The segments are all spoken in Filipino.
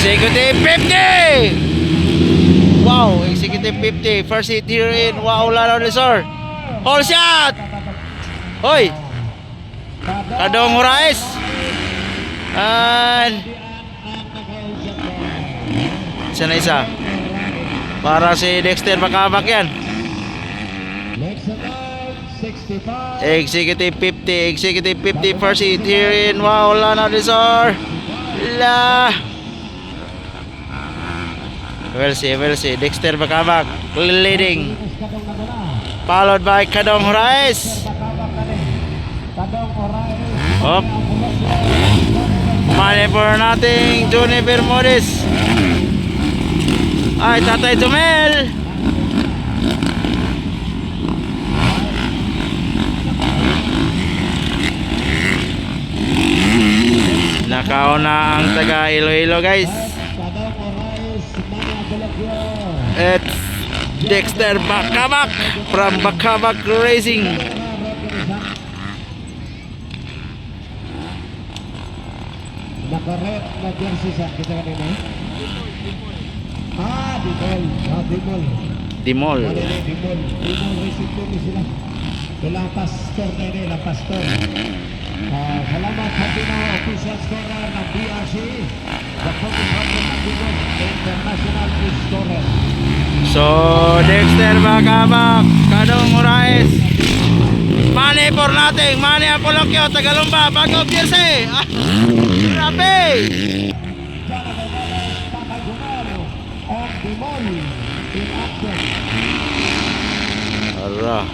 Executive 50. Wow, Executive 50. First hit here in Wow Lanao del Sur. All shot. Hoy. Kadong Horais. And isa para si Dexter Bacamac yan. Executive 50. Executive 50 first hit here in Wow Lanao del Sur. We'll see. Dexter Bacamac leading, followed by Kadong Horais. Up. Money for nothing, Johnny Bermudez. Ay, Tatay Jumel. Nakauna ang taga Iloilo, guys. It's Dexter Bacamac from Bacamac Racing. Naka-red na jersey sa kita kanina. Dimol. Dimol Racing Team sila. Ilang pastor na ini, ilang pastor. Salamat sa official scorer ng BRC. The 45 International Scorer. So, Dexter Bacamac, Kadong Horais. Money for nothing, Manny Apolokyo, Tagalumba, Bago Pierce. Grabe! Ara.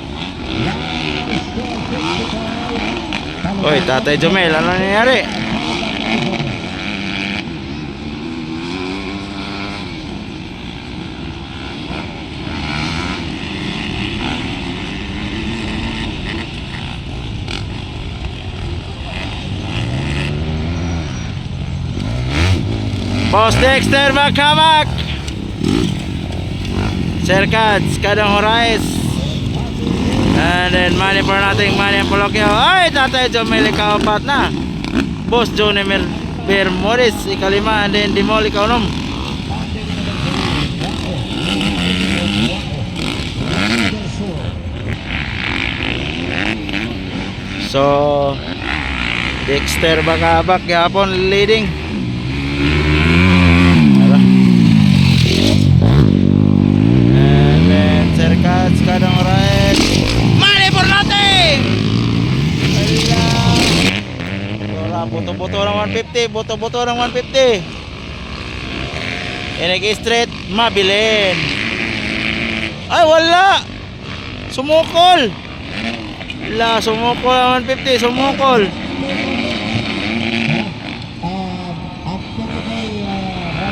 Oy, Tatay Jumel, ano nangyari? Boss Dexter Bacamac, Serkats, Kadong Horais, and then Money for nothing, Manny Apolokyo. Ay, Tatay Jumel, ikaw-apat na. Boss Johnny Bermudez, ikalima, and then Dimol, ikaw-nom. So, Dexter Bacamac, yapon leading. And then Serkats, Kadong Horais. Money for nothing. Tora, buto-buto ng 150. Buto-buto ng 150. Inig straight, mabilin. Ay, wala. Sumukol. Wala, sumukol ang 150. Sumukol.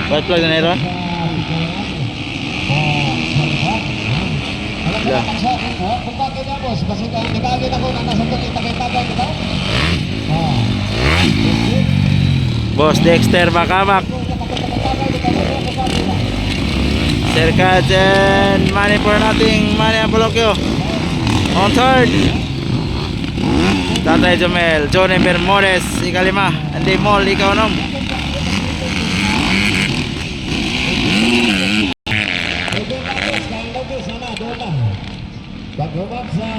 White flag na ito? Boss Dexter Bacamac, Serkats and Money for nothing, Manny Apolokyo on third. Tatay Jumel, Johnny Bermudez, ikalima, and Dimol, ikaw-nom. Paghumat sa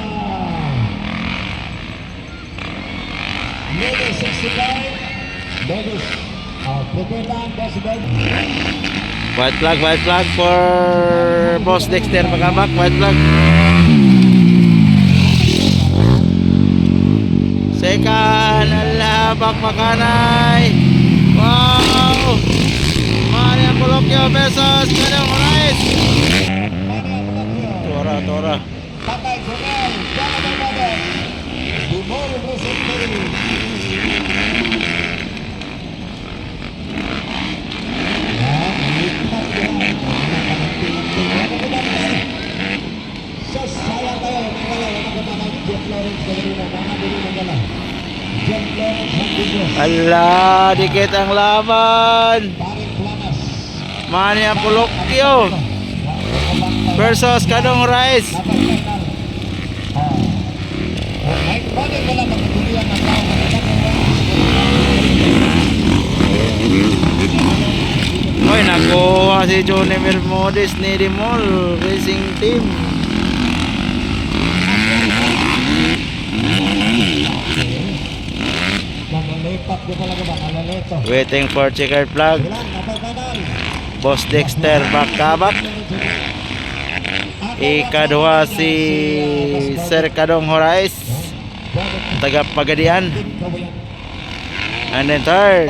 number 65 Douglas Puputan Bosbel. White flag for Boss Dexter Bacamac. White flag. Second, ala, bakbakanay. Wow! Manny Apolokyo versus Kadong Horais. Tora. Tatay Jumel, Jonathan Babes, Dimol Racing Team. Sayang kayo, Jeff Lawrence Gagarina, Jeff Lawrence. Ala, dikit ang laban. Manny Apolokyo versus Kadong Horais. ikaduha si Johnny Bermudez ni Dimol Racing Team. Nalalipat ko talaga ba? Nalalito. Waiting for checkered flag. Ilan? Napaganal. Boss Dexter back-kabak. Ikaduha si Sir Kadong Horais, taga Pagadian. And then third,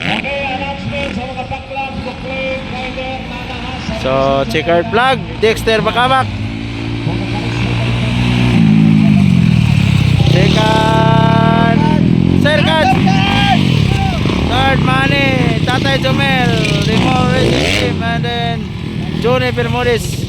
Okay, announcement sa mga backlog, booklet, rider, nanahas. so checkered flag, Dexter back-kabak. Second, Serkat. Third, Manny, Tatay Jomel, Dimol Racing Team, and then Johnny Bermudez.